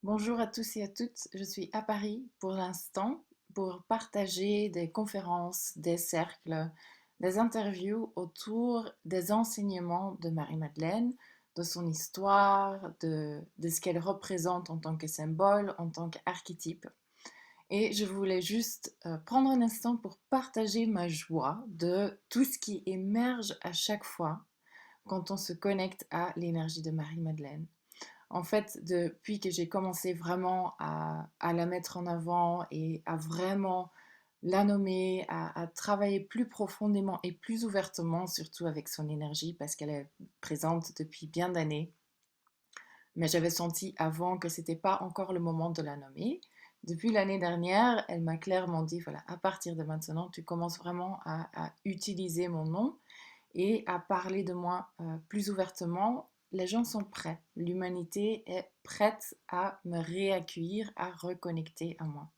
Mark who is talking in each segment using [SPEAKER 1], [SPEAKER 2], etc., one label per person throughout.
[SPEAKER 1] Bonjour à tous et à toutes, je suis à Paris pour l'instant pour partager des conférences, des cercles, des interviews autour des enseignements de Marie-Madeleine, de son histoire, de ce qu'elle représente en tant que symbole, en tant qu'archétype. Et je voulais juste prendre un instant pour partager ma joie de tout ce qui émerge à chaque fois quand on se connecte à l'énergie de Marie-Madeleine. En fait, depuis que j'ai commencé vraiment à la mettre en avant et à vraiment la nommer, à travailler plus profondément et plus ouvertement, surtout avec son énergie, parce qu'elle est présente depuis bien d'années. Mais j'avais senti avant que c'était pas encore le moment de la nommer. Depuis l'année dernière, elle m'a clairement dit, voilà, à partir de maintenant, tu commences vraiment à utiliser mon nom et à parler de moi plus ouvertement. Les gens sont prêts. L'humanité est prête à me réaccueillir, à reconnecter à moi.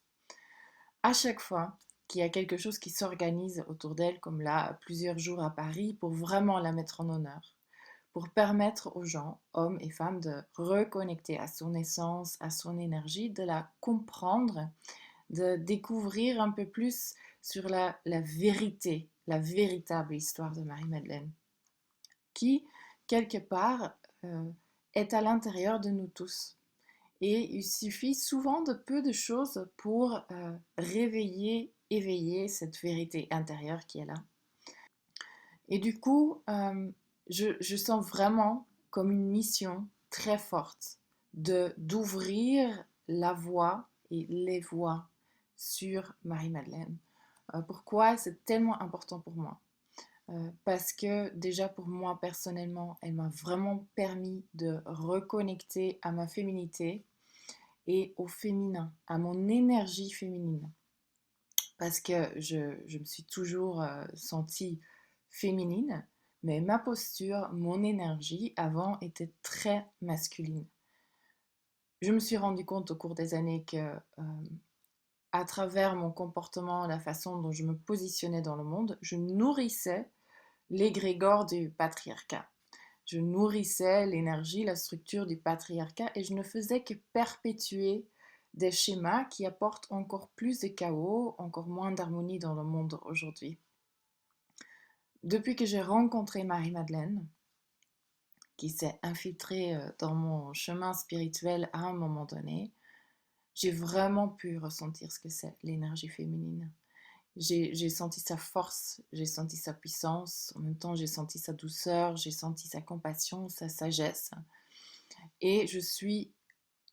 [SPEAKER 1] À chaque fois qu'il y a quelque chose qui s'organise autour d'elle, comme là, plusieurs jours à Paris, pour vraiment la mettre en honneur, pour permettre aux gens, hommes et femmes, de reconnecter à son essence, à son énergie, de la comprendre, de découvrir un peu plus sur la vérité, la véritable histoire de Marie-Madeleine qui, quelque part, euh, est à l'intérieur de nous tous. Et il suffit souvent de peu de choses pour réveiller, éveiller cette vérité intérieure qui est là. Et du coup, je sens vraiment comme une mission très forte d'ouvrir la voie et les voies sur Marie-Madeleine. Pourquoi c'est tellement important pour moi? Parce que déjà pour moi personnellement, elle m'a vraiment permis de reconnecter à ma féminité et au féminin, à mon énergie féminine. Parce que je me suis toujours sentie féminine, mais ma posture, mon énergie avant était très masculine. Je me suis rendu compte au cours des années que à travers mon comportement, la façon dont je me positionnais dans le monde, je nourrissais l'égrégore du patriarcat. Je nourrissais l'énergie, la structure du patriarcat et je ne faisais que perpétuer des schémas qui apportent encore plus de chaos, encore moins d'harmonie dans le monde aujourd'hui. Depuis que j'ai rencontré Marie-Madeleine, qui s'est infiltrée dans mon chemin spirituel à un moment donné, j'ai vraiment pu ressentir ce que c'est l'énergie féminine. J'ai senti sa force, j'ai senti sa puissance, en même temps j'ai senti sa douceur, j'ai senti sa compassion, sa sagesse. Et je suis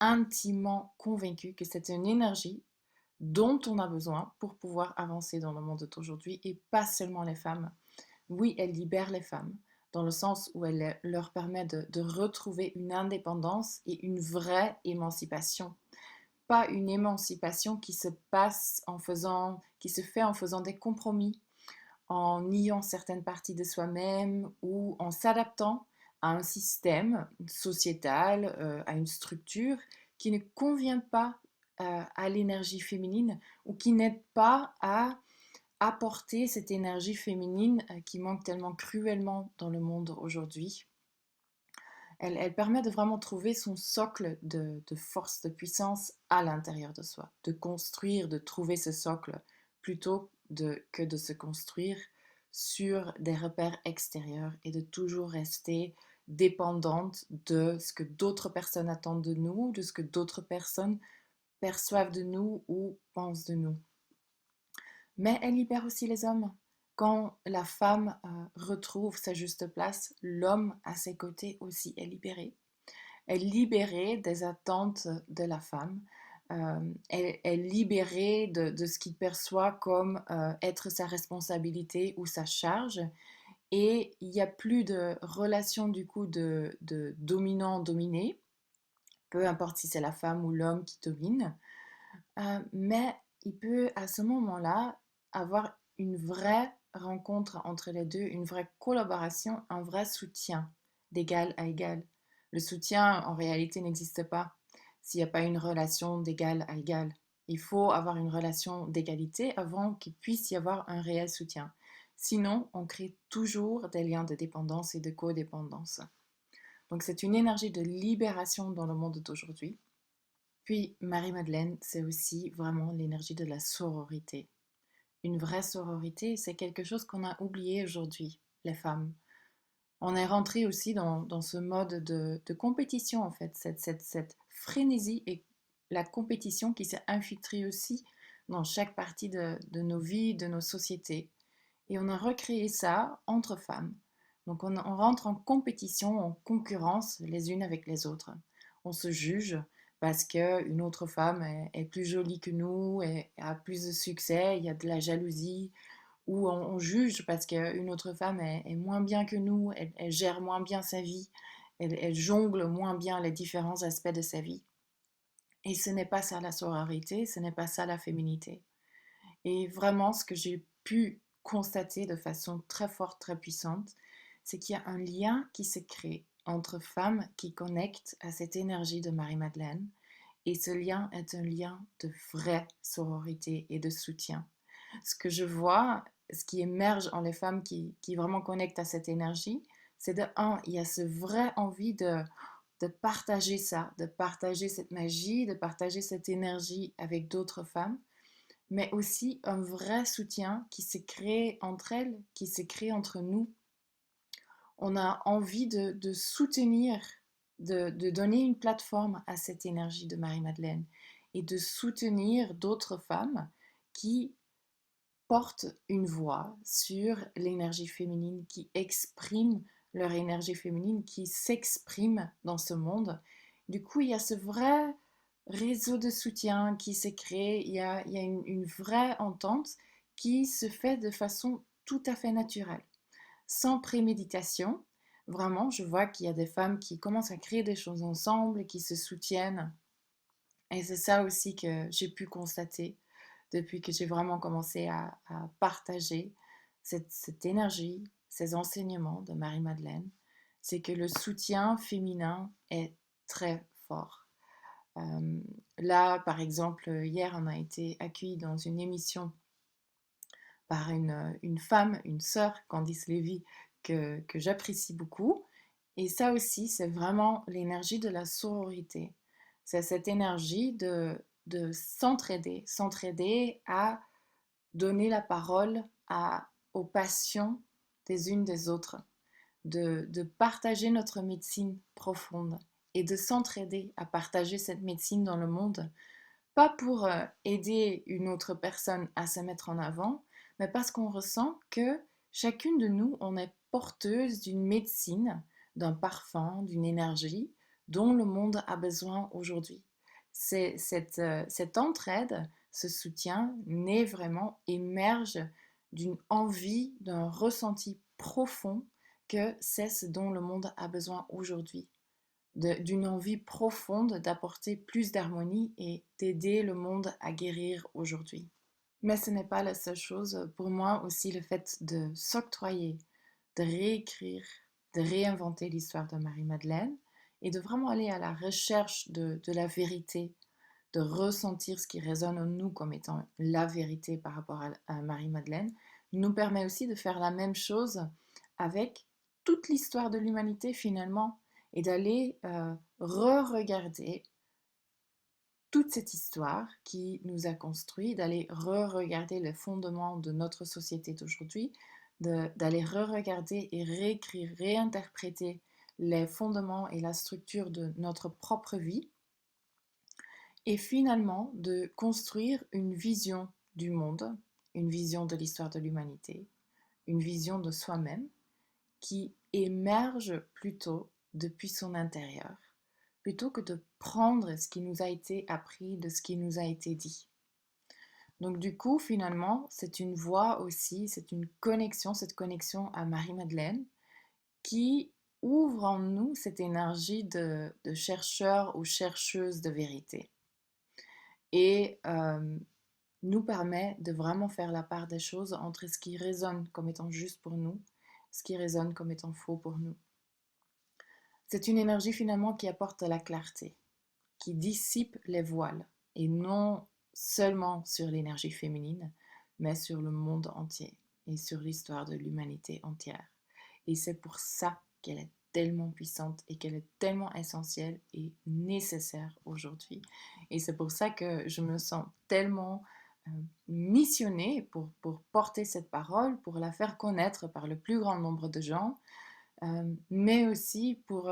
[SPEAKER 1] intimement convaincue que c'est une énergie dont on a besoin pour pouvoir avancer dans le monde d'aujourd'hui et pas seulement les femmes. Oui, elle libère les femmes dans le sens où elle leur permet de retrouver une indépendance et une vraie émancipation. Pas une émancipation qui se passe en faisant, qui se fait en faisant des compromis, en niant certaines parties de soi-même ou en s'adaptant à un système sociétal, à une structure qui ne convient pas à l'énergie féminine ou qui n'aide pas à apporter cette énergie féminine qui manque tellement cruellement dans le monde aujourd'hui. Elle permet de vraiment trouver son socle de force, de puissance à l'intérieur de soi, de construire, de trouver ce socle plutôt que de se construire sur des repères extérieurs et de toujours rester dépendante de ce que d'autres personnes attendent de nous, de ce que d'autres personnes perçoivent de nous ou pensent de nous. Mais elle libère aussi les hommes. Quand la femme retrouve sa juste place, l'homme à ses côtés aussi est libéré. Elle est libérée des attentes de la femme. Elle est libérée de ce qu'il perçoit comme être sa responsabilité ou sa charge. Et il n'y a plus de relation du coup de dominant-dominé, peu importe si c'est la femme ou l'homme qui domine. Mais il peut à ce moment-là avoir une vraie rencontre entre les deux, une vraie collaboration, un vrai soutien d'égal à égal. Le soutien, en réalité, n'existe pas s'il n'y a pas une relation d'égal à égal. Il faut avoir une relation d'égalité avant qu'il puisse y avoir un réel soutien. Sinon, on crée toujours des liens de dépendance et de codépendance. Donc c'est une énergie de libération dans le monde d'aujourd'hui Puis Marie-Madeleine, c'est aussi vraiment l'énergie de la sororité. Une vraie sororité, c'est quelque chose qu'on a oublié aujourd'hui, les femmes. On est rentré aussi dans ce mode de compétition, en fait, cette frénésie et la compétition qui s'est infiltrée aussi dans chaque partie de nos vies, de nos sociétés. Et on a recréé ça entre femmes. Donc on rentre en compétition, en concurrence les unes avec les autres. On se juge parce qu'une autre femme est plus jolie que nous, et a plus de succès, il y a de la jalousie, ou on juge parce qu'une autre femme est moins bien que nous, elle gère moins bien sa vie, elle jongle moins bien les différents aspects de sa vie. Et ce n'est pas ça la sororité, ce n'est pas ça la féminité. Et vraiment, ce que j'ai pu constater de façon très forte, très puissante, c'est qu'il y a un lien qui se crée entre femmes qui connectent à cette énergie de Marie-Madeleine. Et ce lien est un lien de vraie sororité et de soutien. Ce que je vois, ce qui émerge en les femmes qui vraiment connectent à cette énergie, c'est de un, il y a ce vrai envie de partager ça, de partager cette magie, de partager cette énergie avec d'autres femmes, mais aussi un vrai soutien qui s'est créé entre elles, qui s'est créé entre nous. On a envie de soutenir, de donner une plateforme à cette énergie de Marie-Madeleine et de soutenir d'autres femmes qui portent une voix sur l'énergie féminine, qui expriment leur énergie féminine, qui s'expriment dans ce monde. Du coup, il y a ce vrai réseau de soutien qui s'est créé, il y a une vraie entente qui se fait de façon tout à fait naturelle, sans préméditation. Vraiment, je vois qu'il y a des femmes qui commencent à créer des choses ensemble, qui se soutiennent. Et c'est ça aussi que j'ai pu constater depuis que j'ai vraiment commencé à partager cette énergie, ces enseignements de Marie-Madeleine. C'est que le soutien féminin est très fort. Euh, Là, par exemple, hier, on a été accueillis dans une émission par une femme, une sœur, Candice Lévy, que j'apprécie beaucoup. Et ça aussi, c'est vraiment l'énergie de la sororité. C'est cette énergie de s'entraider, s'entraider à donner la parole aux passions des unes des autres, de partager notre médecine profonde et de s'entraider à partager cette médecine dans le monde, pas pour aider une autre personne à se mettre en avant, mais parce qu'on ressent que chacune de nous, on est porteuse d'une médecine, d'un parfum, d'une énergie dont le monde a besoin aujourd'hui. Cette entraide, ce soutien, naît vraiment, émerge d'une envie, d'un ressenti profond que c'est ce dont le monde a besoin aujourd'hui, d'une envie profonde d'apporter plus d'harmonie et d'aider le monde à guérir aujourd'hui. Mais ce n'est pas la seule chose. Pour moi aussi, le fait de s'octroyer, de réécrire, de réinventer l'histoire de Marie-Madeleine et de vraiment aller à la recherche de la vérité, de ressentir ce qui résonne en nous comme étant la vérité par rapport à Marie-Madeleine, nous permet aussi de faire la même chose avec toute l'histoire de l'humanité finalement et d'aller re-regarder toute cette histoire qui nous a construit, d'aller re-regarder les fondements de notre société d'aujourd'hui, d'aller re-regarder et réécrire, réinterpréter les fondements et la structure de notre propre vie et finalement de construire une vision du monde, une vision de l'histoire de l'humanité, une vision de soi-même qui émerge plutôt depuis son intérieur, plutôt que de prendre ce qui nous a été appris, de ce qui nous a été dit. Donc du coup, finalement, c'est une voie aussi, c'est une connexion, cette connexion à Marie-Madeleine, qui ouvre en nous cette énergie de chercheur ou chercheuse de vérité. Et nous permet de vraiment faire la part des choses entre ce qui résonne comme étant juste pour nous, ce qui résonne comme étant faux pour nous. C'est une énergie finalement qui apporte la clarté, qui dissipe les voiles, et non seulement sur l'énergie féminine, mais sur le monde entier et sur l'histoire de l'humanité entière. Et c'est pour ça qu'elle est tellement puissante et qu'elle est tellement essentielle et nécessaire aujourd'hui. Et c'est pour ça que je me sens tellement euh, missionnée pour porter cette parole, pour la faire connaître par le plus grand nombre de gens, mais aussi pour,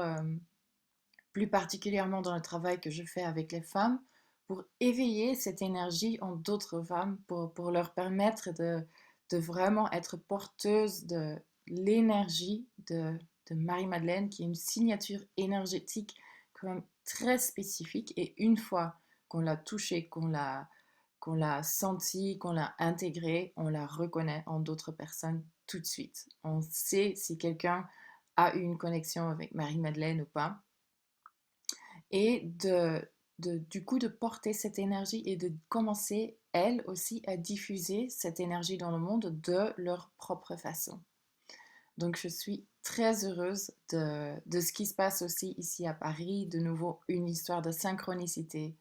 [SPEAKER 1] plus particulièrement dans le travail que je fais avec les femmes, pour éveiller cette énergie en d'autres femmes, pour leur permettre de vraiment être porteuses de l'énergie de Marie-Madeleine, qui est une signature énergétique quand même très spécifique. Et une fois qu'on l'a touchée, qu'on l'a sentie, qu'on l'a intégrée, on la reconnaît en d'autres personnes tout de suite. On sait si quelqu'un a eu une connexion avec Marie-Madeleine ou pas et du coup de porter cette énergie et de commencer, elles aussi, à diffuser cette énergie dans le monde de leur propre façon. Donc je suis très heureuse de ce qui se passe aussi ici à Paris, de nouveau une histoire de synchronicité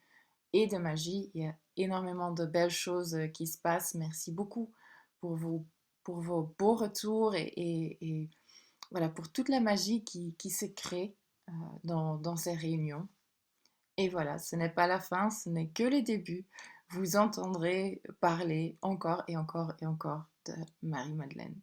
[SPEAKER 1] et de magie. Il y a énormément de belles choses qui se passent. Merci beaucoup pour pour vos beaux retours et voilà, pour toute la magie qui se crée dans ces réunions. Et voilà, ce n'est pas la fin, ce n'est que le début. Vous entendrez parler encore et encore et encore de Marie-Madeleine.